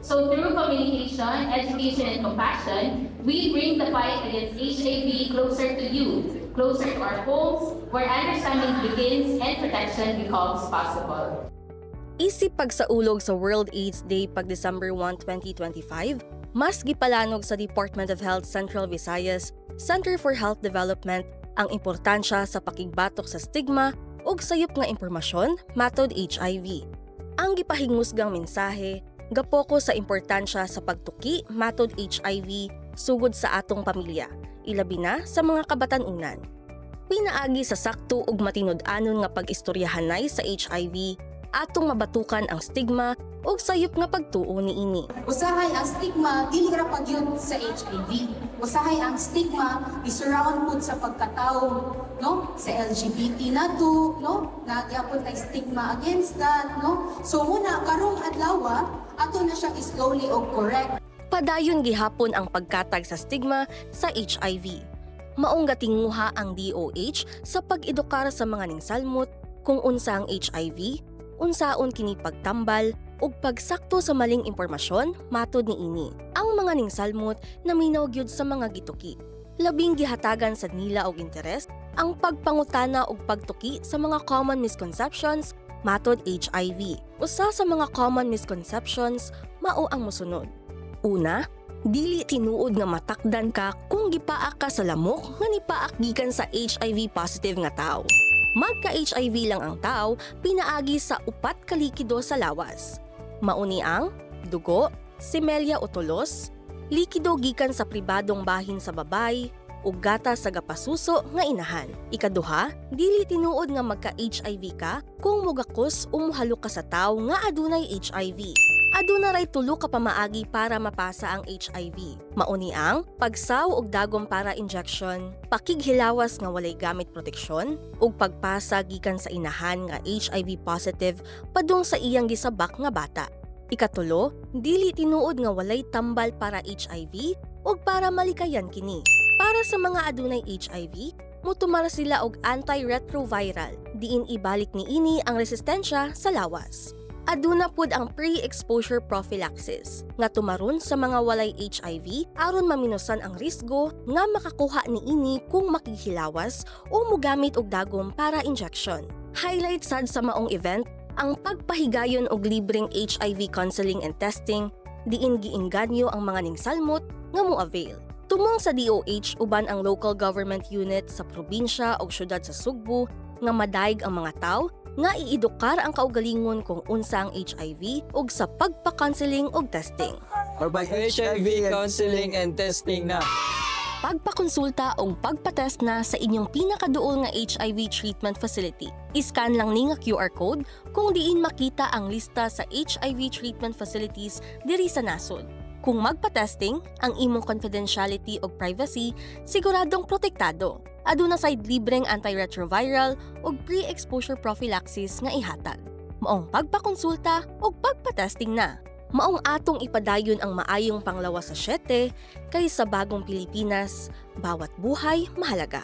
So through communication, education, and compassion, we bring the fight against HIV closer to you, closer to our homes, where understanding begins and protection becomes possible. Isip pagsaulog sa World AIDS Day pag December 1, 2025, mas gipalanog sa Department of Health Central Visayas Center for Health Development ang importansya sa pakigbatok sa stigma ug sayop nga impormasyon matod HIV. Ang gipahingusgang mensahe gapoko sa importansya sa pagtuki matod HIV sugod sa atong pamilya, ilabi na sa mga kabatan-unan. Pinaagi sa sakto ug matinud-anon nga pag-istoryahanay sa HIV, atong mabatukan ang stigma ug sayop nga pagtuo niini. Usahay ang stigma dili ra pagyud sa HIV. Usahay ang stigma i-surround pud sa pagkatawo, no? Sa LGBT na to, no? Nagyapon tay stigma against that, no? So muna karong adlaw ato na siya slowly og correct. Padayon gihapon ang pagkatag sa stigma sa HIV. Maong gatinguha ang DOH sa pag-edukar sa mga ningsalmot kung unsa ang HIV, unsaon kini pagtambal ug pagsakto sa maling impormasyon matod niini. Ang mga ningsalmot naminaw gyud sa mga gituki. Labing gihatagan sa nila og interes ang pagpangutana ug pagtuki sa mga common misconceptions matod HIV. Usa sa mga common misconceptions mao ang mosunod. Una, dili tinuod nga matakdan ka kung gipaak ka sa lamok nga nipaak gikan sa HIV positive nga tawo. Magka-HIV lang ang tao, pinaagi sa upat ka likido sa lawas. Mauni ang dugo, semelya o tulos, likido gikan sa pribadong bahin sa babay, ug gata sa gapasuso nga inahan. Ikaduha, dili tinuod nga magka-HIV ka kung mugakos o muhalok ka sa tawo nga adunay HIV. Aduna ray tulo ka pamaagi para mapasa ang HIV. Mauni ang pagsaw og dagom para injection, pakighilawas nga walay gamit proteksyon, ug pagpasa gikan sa inahan nga HIV positive padung sa iyang gisabak nga bata. Ikatulo, dili tinuod nga walay tambal para HIV ug para malikayan kini. Para sa mga adunay HIV, mutumara sila og antiretroviral, diin ibalik niini ang resistensya sa lawas. Aduna pud ang pre-exposure prophylaxis nga tumaron sa mga walay HIV aron maminusan ang risgo nga makakuha niini kung makighilawas o mugamit og dagom para injection. Highlight sad sa maong event ang pagpahigayon og libreng HIV counseling and testing, diin giinganyo ang mga ningsalmot nga mo-avail. Tumong sa DOH uban ang local government unit sa probinsya o syudad sa Sugbo nga madayeg ang mga tawo nga iidukar ang kaugalingon kung unsa ang HIV ug sa pagpa-counseling ug testing. Mag-HIV counseling and testing na. Pagpakonsulta o pagpatest na sa inyong pinakaduol nga HIV treatment facility. Iscan lang ni nga QR code kung diin makita ang lista sa HIV treatment facilities diri sa nasod. Kung magpa-testing, ang imong confidentiality o privacy siguradong protektado. Aduna sayd libreng antiretroviral o pre-exposure prophylaxis nga ihatag. Maong pagpakonsulta o pagpa-testing na. Maong atong ipadayon ang maayong panglawas sa 7 kaysa bagong Pilipinas, bawat buhay mahalaga.